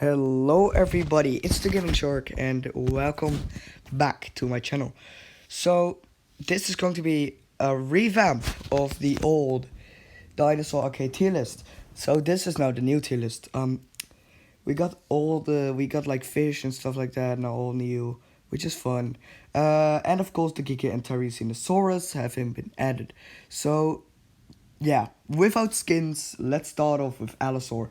Hello everybody, it's the Gaming Shark and welcome back to my channel. So this is going to be a revamp of the old Dinosaur arcade tier list. So this is now the new tier list. We got like fish and stuff like that now all new, which is fun. And of course the Giga and Terracinosaurus haven't been added. So yeah, without skins, let's start off with Allosaur.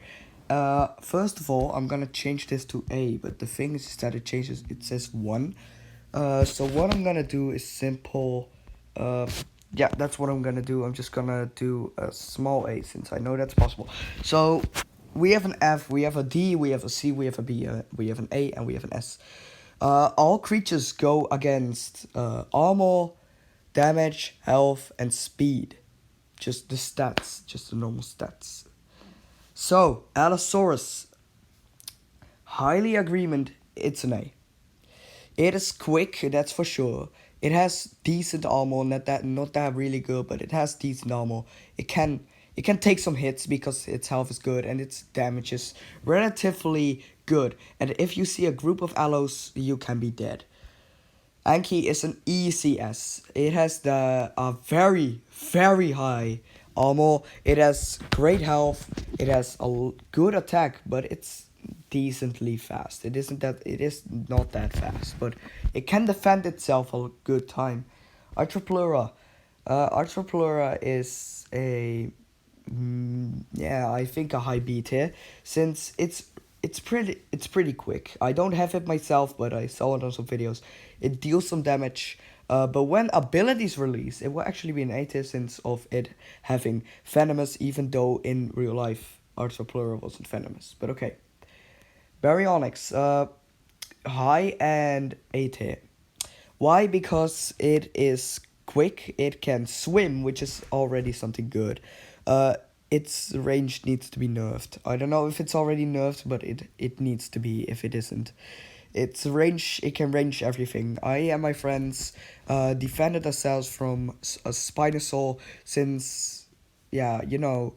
First of all, I'm gonna change this to A, but the thing is that it says 1. So what I'm gonna do is simple. Yeah, that's what I'm gonna do. I'm just gonna do a small A since I know that's possible. So we have an F, we have a D, we have a C, we have a B, we have an A, and we have an S. All creatures go against armor, damage, health, and speed. Just the stats, just the normal stats. So, Allosaurus, highly agreement, it's an A. It is quick, that's for sure. It has decent armor, not that really good, but it has decent armor. It can take some hits because its health is good and its damage is relatively good. And if you see a group of Allos, you can be dead. Anki is an ECS. It has the very very high armor. It has great health. It has a good attack, but it's decently fast. It is not that fast, but it can defend itself a good time. Utahraptor. Utahraptor is a yeah, I think a high B tier since it's pretty quick. I don't have it myself, but I saw it on some videos. It deals some damage. But when abilities release, it will actually be an A tier since of it having venomous, even though in real life Utahraptor wasn't venomous. But okay. Baryonyx, high and A tier. Why? Because it is quick, it can swim, which is already something good. Its range needs to be nerfed. I don't know if it's already nerfed, but it needs to be if it isn't. Its range, it can range everything. I and my friends defended ourselves from a Spinosaur since, yeah, you know,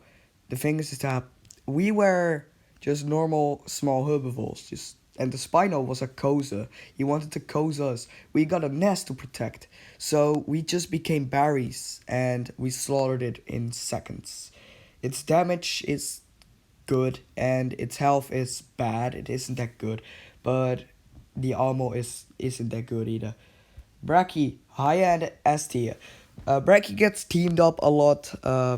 the thing is that we were just normal small herbivores, and the Spino was a cozer. He wanted to coze us. We got a nest to protect, so we just became berries and we slaughtered it in seconds. Its damage is good and its health is bad. It isn't that good, but the armor isn't that good either. Brachy, high end S tier. Brachy gets teamed up a lot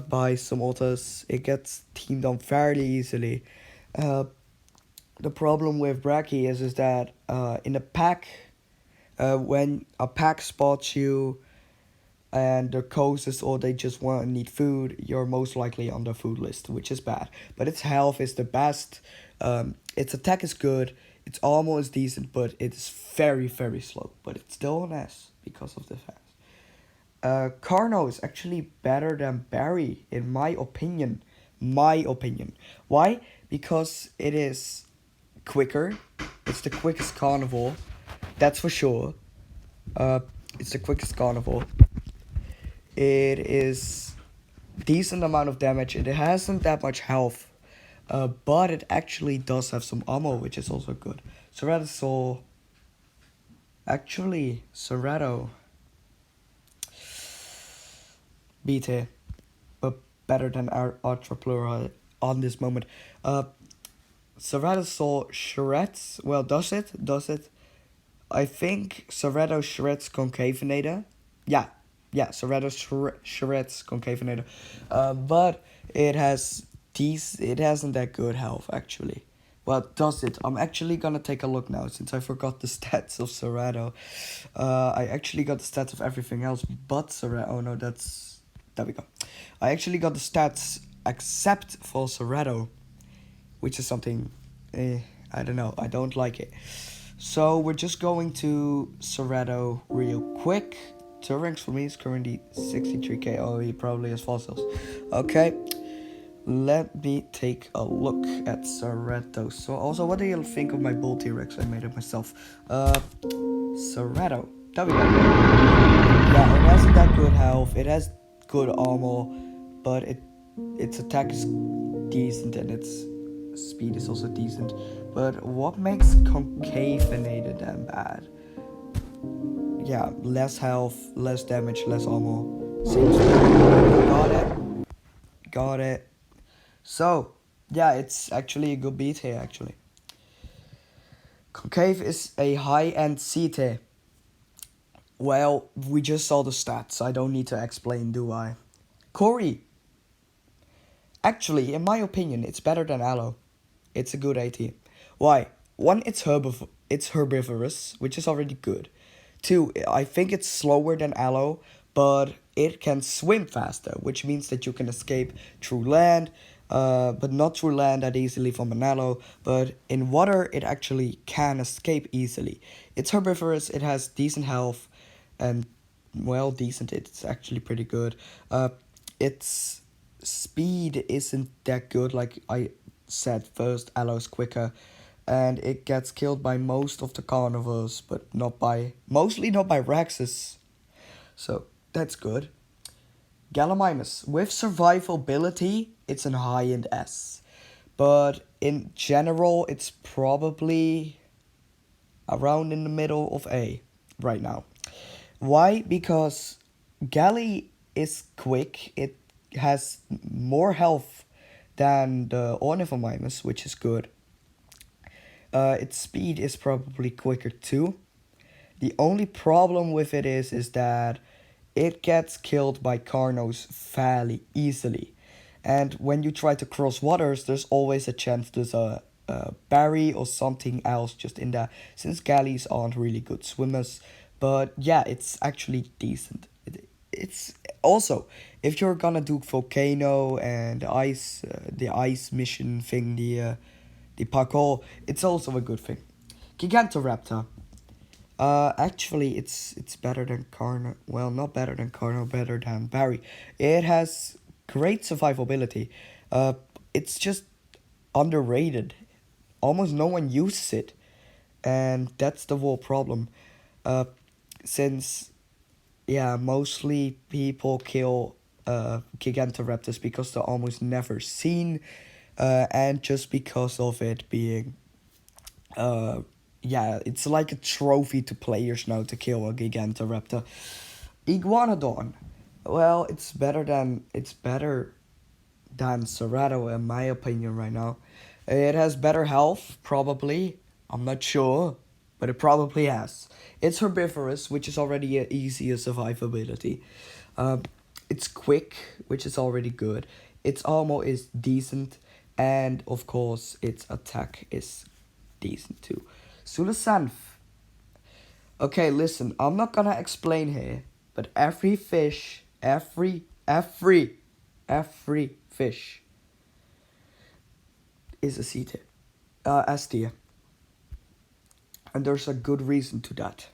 by some otters. It gets teamed up fairly easily. The problem with Brachy is that in a pack, when a pack spots you and they're coasters or they just need food, you're most likely on the food list, which is bad. But its health is the best. Its attack is good. Its armor is decent, but it's very very slow. But it's still an S because of the fast. Carno is actually better than Barry in my opinion. Why? Because it is quicker. It's the quickest carnivore. That's for sure. It's the quickest carnivore. It is decent amount of damage. It hasn't that much health. But it actually does have some armor, which is also good. Ceratosaur. Actually, Cerato. B tier. But better than our Utahraptor on this moment. Ceratosaur shreds. Well, does it? I think Cerato shreds Concavenator. Yeah, Cerato shreds Concavenator. But it hasn't that good health actually. Well, does it? I'm actually gonna take a look now since I forgot the stats of Cerato. I actually got the stats of everything else but Cerato. Oh no, there we go. I actually got the stats except for Cerato, which is something, I don't know, I don't like it. So we're just going to Cerato real quick. Two ranks for me is currently 63k. Oh, he probably has fossils. Okay, let me take a look at Cerato. So also, what do you think of my bull T-Rex? I made it myself. Cerato. There we go. Yeah, it hasn't that good health. It has good armor, but its attack is decent and its speed is also decent. But what makes concavenated and bad? Yeah, less health, less damage, less armor. Seems got it. Got it. So, yeah, it's actually a good beat here, actually. Concave is a high-end C tier. Well, we just saw the stats. I don't need to explain, do I? Corey. Actually, in my opinion, it's better than Allo. It's a good AT. Why? One, it's herbivorous, which is already good. Two, I think it's slower than Allo, but it can swim faster, which means that you can escape through land, but not through land that easily from an Allo, but in water it actually can escape easily. It's herbivorous, it has decent health, and, well, decent, it's actually pretty good. Its speed isn't that good, like I said first, Allo's quicker. And it gets killed by most of the carnivores, but mostly not by Rexes. So, that's good. Gallimimus. With survivability, it's an high-end S. But in general, it's probably around in the middle of A right now. Why? Because Gally is quick. It has more health than the Ornithomimus, which is good. Its speed is probably quicker too. The only problem with it is that it gets killed by Carnos fairly easily. And when you try to cross waters, there's always a chance there's a berry or something else just in there, since galleys aren't really good swimmers. But yeah, it's actually decent. It's also, if you're gonna do volcano and the ice mission thing, the parkour, it's also a good thing. Giganto Raptor. Actually, it's better than Carno. Well, not better than Carno, better than Barry. It has great survivability. It's just underrated. Almost no one uses it, and that's the whole problem. Since, yeah, mostly people kill Gigantoraptors because they're almost never seen. And just because of it being, yeah, it's like a trophy to players now to kill a Gigantoraptor. Iguanodon, well, it's better than Cerato in my opinion right now. It has better health, probably. I'm not sure, but it probably has. It's herbivorous, which is already an easier survivability. It's quick, which is already good. Its armor is decent. And, of course, its attack is decent too. Sulasanf. Okay, listen, I'm not gonna explain here, but every fish, every fish is a C tier. S tier. And there's a good reason to that.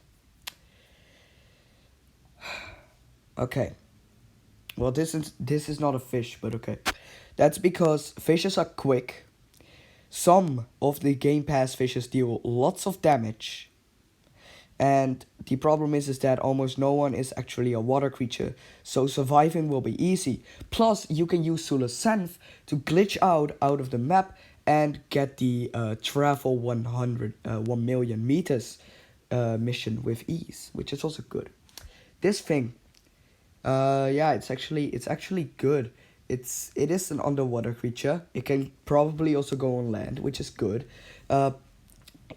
Okay. Well, this is not a fish, but okay. That's because fishes are quick. Some of the Game Pass fishes deal lots of damage. And the problem is that almost no one is actually a water creature, so surviving will be easy. Plus, you can use Sulasanf to glitch out of the map and get the travel 1 million meters mission with ease, which is also good. This thing, yeah, it's actually good. It is an underwater creature. It can probably also go on land, which is good.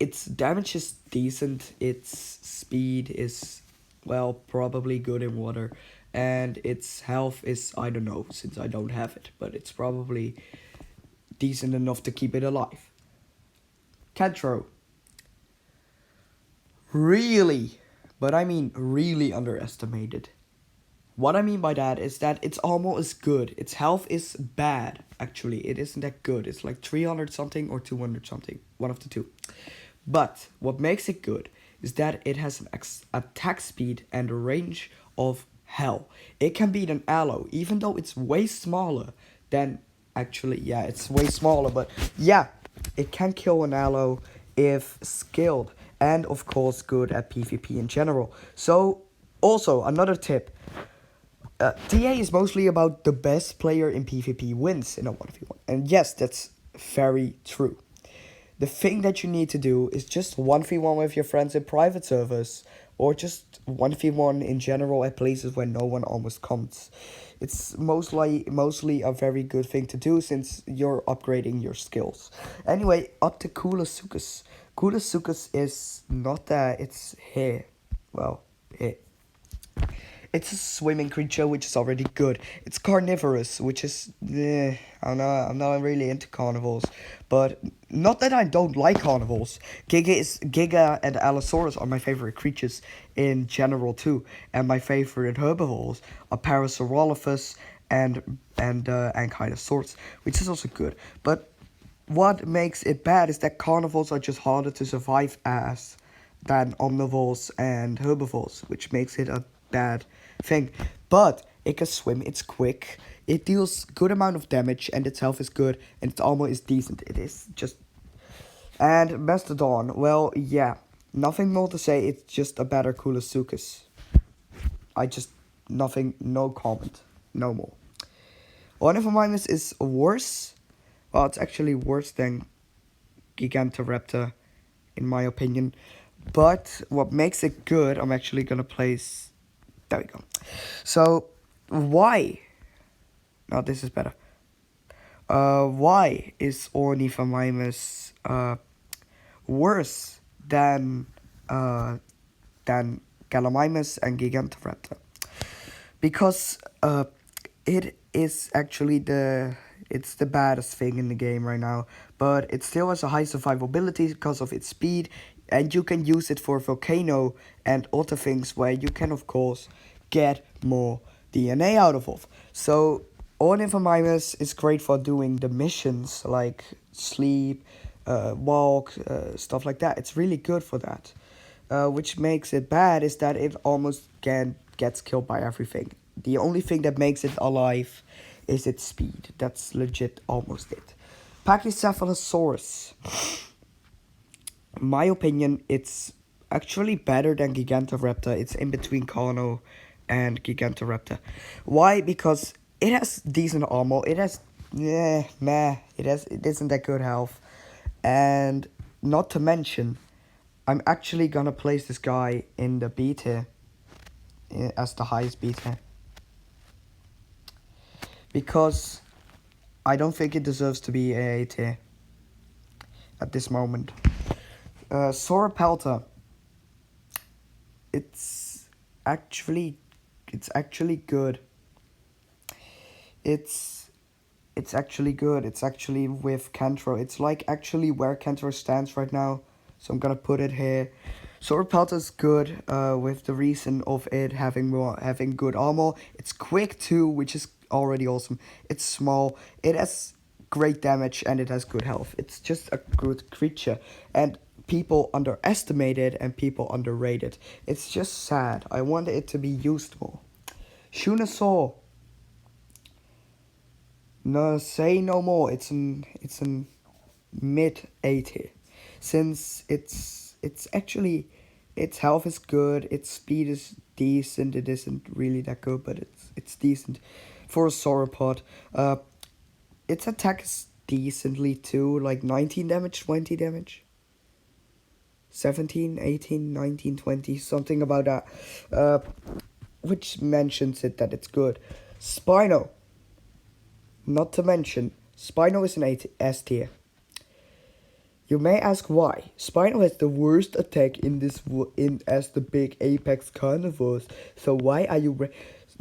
Its damage is decent. Its speed is, well, probably good in water. And its health is, I don't know, since I don't have it. But it's probably decent enough to keep it alive. Cantro. Really, but I mean really underestimated. What I mean by that is that its armor is good. Its health is bad, actually. It isn't that good. It's like 300 something or 200 something. One of the two. But what makes it good is that it has an attack speed and a range of hell. It can beat an Allo, even though it's way smaller than... Actually, yeah, it's way smaller. But yeah, it can kill an Allo if skilled. And, of course, good at PvP in general. So, also, another tip. TA is mostly about the best player in PvP wins in a 1v1. And yes, that's very true. The thing that you need to do is just 1v1 with your friends in private servers, or just 1v1 in general at places where no one almost comes. It's mostly a very good thing to do since you're upgrading your skills. Anyway, up to Coolosuchus. Coolosuchus is not that, it's here. Well, here. It's a swimming creature, which is already good. It's carnivorous, which is, I'm not really into carnivores. But not that I don't like carnivores. Giga and Allosaurus are my favorite creatures in general too. And my favorite herbivores are Parasaurolophus and Ankylosaurus, which is also good. But what makes it bad is that carnivores are just harder to survive as than omnivores and herbivores, which makes it a bad thing. But it can swim, it's quick, it deals good amount of damage, and its health is good, and its armor is decent. It is just... And Mastodon, well, yeah, nothing more to say, it's just a better Coolosuchus. No comment, no more. Onyphomymus is worse. Well, it's actually worse than Giganto Raptor, in my opinion. But what makes it good, I'm actually gonna place... There we go. So, why? Now this is better. Why is Onyphomymus worse than Gallimimus and Gigantoraptor? Because it is actually the baddest thing in the game right now, but it still has a high survivability because of its speed, and you can use it for volcano and other things where you can of course get more DNA out of. So Onyphomymus is great for doing the missions like sleep, walk, stuff like that. It's really good for that. Which makes it bad is that it almost gets killed by everything. The only thing that makes it alive is its speed. That's legit almost it. Pachycephalosaurus. In my opinion, it's actually better than Gigantoraptor. It's in between Carno and Gigantoraptor. Why? Because it has decent armor. It has, it isn't that good health. And not to mention, I'm actually gonna place this guy in the B tier as the highest B tier. Because I don't think it deserves to be A tier at this moment. Sauropelta. It's actually good. It's actually good. It's actually with Cantro. It's like actually where Cantro stands right now. So I'm gonna put it here. Sauropelta is good with the reason of it having good armor. It's quick too, which is already awesome. It's small. It has great damage and it has good health. It's just a good creature, and people underestimate it and people underrate it. It's just sad. I want it to be used more. Shunosaur. No, say no more. It's an mid A tier, since its health is good, its speed is decent. It isn't really that good, but it's decent for a sauropod. Its attack is decently too, like 19 damage, 20 damage. 17, 18, 19, 20, something about that. Which mentions it that it's good. Spino. Not to mention, Spino is an S tier. You may ask why. Spino has the worst attack as the big apex carnivores. So why are you...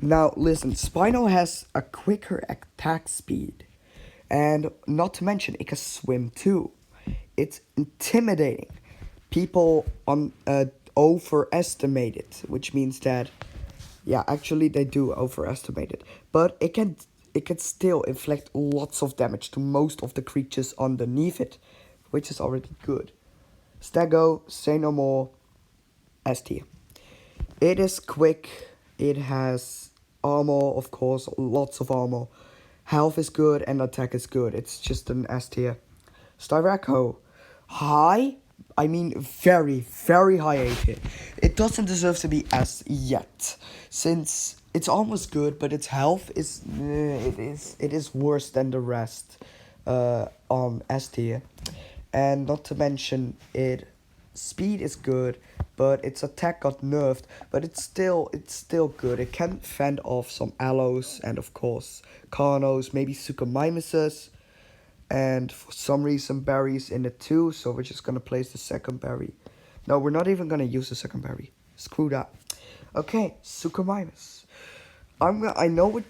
Now listen, Spino has a quicker attack speed. And not to mention, it can swim too. It's intimidating. People overestimate it, which means that, yeah, actually they do overestimate it. But it can still inflict lots of damage to most of the creatures underneath it, which is already good. Stego, say no more, S tier. It is quick, it has armor, of course, lots of armor. Health is good and attack is good. It's just an S tier. Styraco, high? I mean very, very high A tier. It doesn't deserve to be S yet, since it's almost good, but its health is it is worse than the rest. on S tier. And not to mention it speed is good, but its attack got nerfed, but it's still good. It can fend off some Allos and of course Carnos, maybe Suchomimuses, and for some reason berries in it too, so we're just gonna place the second berry. No, we're not even gonna use the second berry. Screw that. Okay, Suchomimus. I know what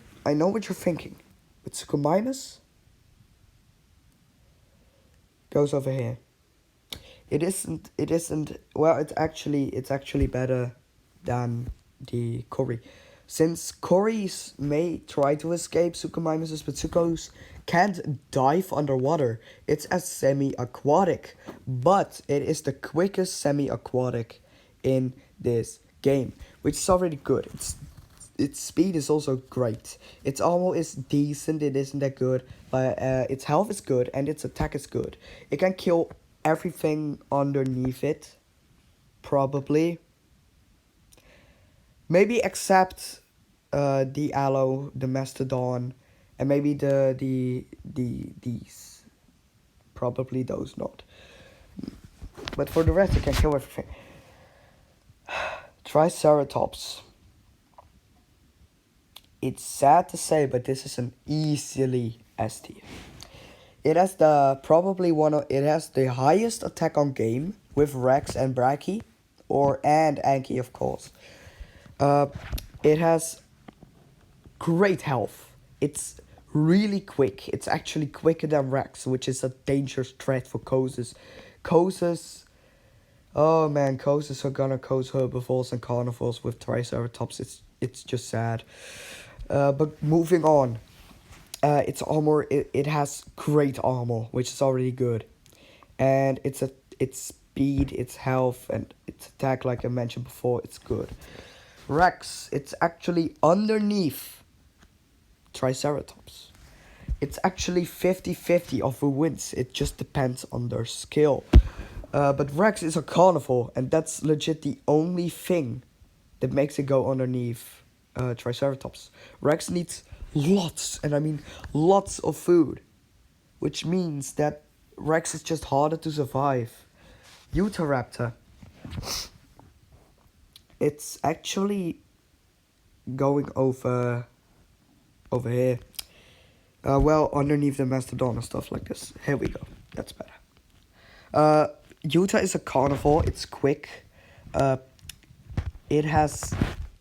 you're thinking. But Suchomimus goes over here. It isn't well, it's actually better than the Cory. Since Cories may try to escape Suchomimuses, but Suchos can't dive underwater. It's a semi-aquatic, but it is the quickest semi-aquatic in this game, which is already good. Its speed is also great. Its armor is decent, it isn't that good, but its health is good and its attack is good. It can kill everything underneath it, probably. Maybe except the Allo, the Mastodon, and maybe these. Probably those not. But for the rest, it can kill everything. Triceratops. It's sad to say, but this is an easily S tier. It has it has the highest attack on game with Rex and Brachy, and Anki of course. It has great health. It's really quick. It's actually quicker than Rex, which is a dangerous threat for Cosus. Oh man, Cosus are gonna cause herbivores and carnivores with Triceratops. It's just sad. But moving on. Its armor, it has great armor, which is already good. And its speed, its health, and its attack, like I mentioned before, it's good. Rex, it's actually underneath Triceratops. It's actually 50-50 of who wins. It just depends on their skill. But Rex is a carnivore, and that's legit the only thing that makes it go underneath Triceratops. Rex needs lots, and I mean lots of food, which means that Rex is just harder to survive. Utahraptor. It's actually going over here. Well, underneath the Mastodon and stuff like this. Here we go. That's better. Utah is a carnivore. It's quick. It has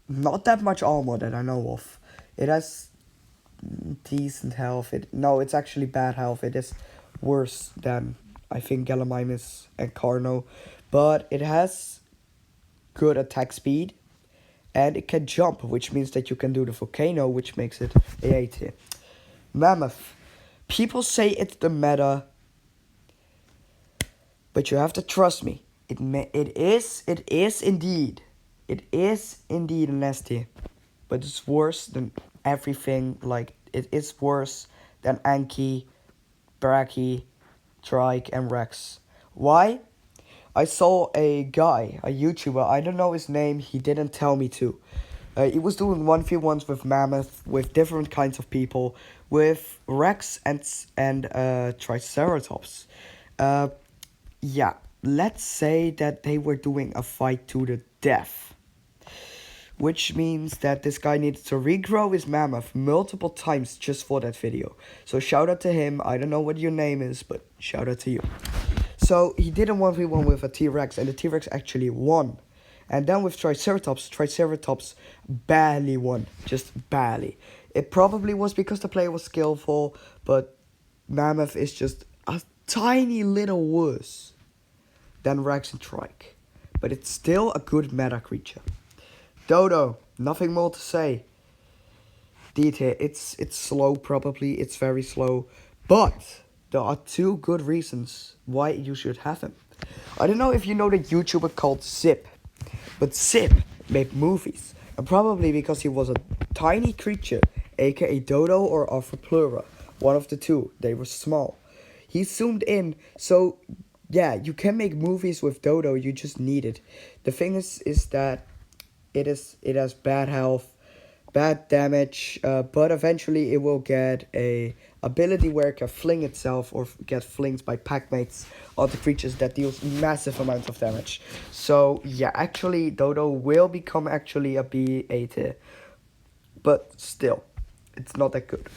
not that much armor that I know of. It has decent health. It's actually bad health. It is worse than I think Gallimimus and Carno, but it has good attack speed, and it can jump, which means that you can do the volcano, which makes it A tier. Mammoth. People say it's the meta, but you have to trust me. It is indeed an S tier, but it's worse than everything. Like, it is worse than Anki, Brachy, Trike, and Rex. Why? I saw a guy, a YouTuber, I don't know his name, he didn't tell me to. He was doing 1v1s with Mammoth, with different kinds of people, with Rex and Triceratops. Yeah, let's say that they were doing a fight to the death. Which means that this guy needed to regrow his Mammoth multiple times just for that video. So shout out to him. I don't know what your name is, but shout out to you. So he did a 1v1 with a T-Rex, and the T-Rex actually won. And then with Triceratops barely won. Just barely. It probably was because the player was skillful, but Mammoth is just a tiny little worse than Rex and Trike. But it's still a good meta creature. Dodo, nothing more to say. D-tier, it's slow probably, it's very slow. But there are two good reasons why you should have him. I don't know if you know the YouTuber called Zip, but Zip made movies. And probably because he was a tiny creature, aka Dodo or Utahraptor, one of the two. They were small. He zoomed in, so yeah, you can make movies with Dodo, you just need it. The thing is that it has bad health, bad damage, but eventually it will get a ability where it can fling itself or get flinged by packmates onto creatures that deals massive amounts of damage. So yeah, actually Dodo will become actually a B8 tier, but still, it's not that good.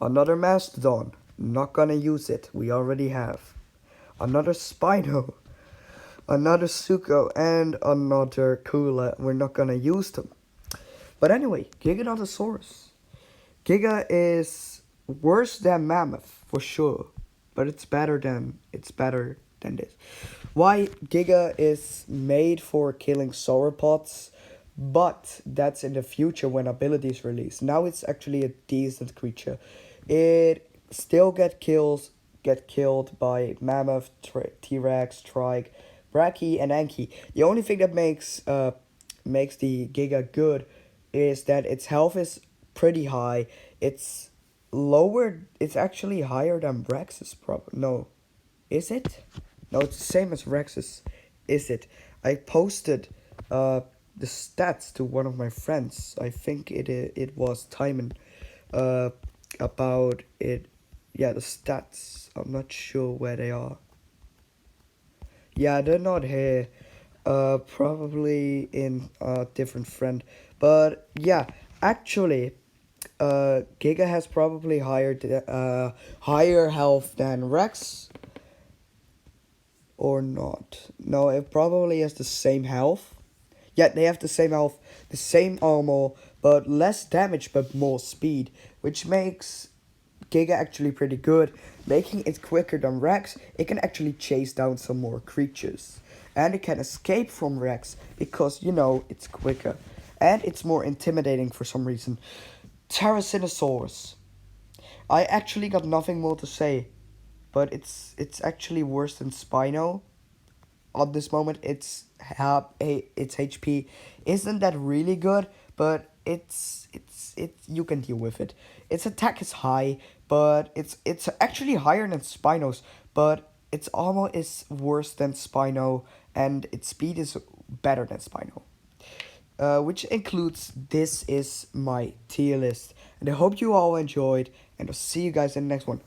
Another Mastodon, not gonna use it, we already have. Another Spino, another Suko, and another Kula, we're not gonna use them. But anyway, Giganotosaurus. Giga is worse than Mammoth for sure, but it's better than this. Why? Giga is made for killing sauropods, but that's in the future when abilities release. Now it's actually a decent creature. It still get killed by Mammoth, T-Rex, Trike, Brachy, and Anki. The only thing that makes the Giga good is that its health is pretty high. It's lower. It's actually higher than Rex's. No, is it? No, it's the same as Rex's. Is it? I posted the stats to one of my friends. I think it was Timon about it. Yeah, the stats. I'm not sure where they are. Yeah, they're not here. Probably in a different friend. But yeah, actually, Giga has probably higher health than Rex, or not. No, it probably has the same health. Yeah, they have the same health, the same armor, but less damage but more speed, which makes Giga actually pretty good. Making it quicker than Rex, it can actually chase down some more creatures. And it can escape from Rex because, you know, it's quicker. And it's more intimidating for some reason. Terracinosaurus. I actually got nothing more to say, but it's actually worse than Spino. At this moment, its HP isn't that really good, but it you can deal with it. Its attack is high, but it's actually higher than Spino's, but its armor is worse than Spino, and its speed is better than Spino. Which includes this is my tier list, and I hope you all enjoyed, and I'll see you guys in the next one.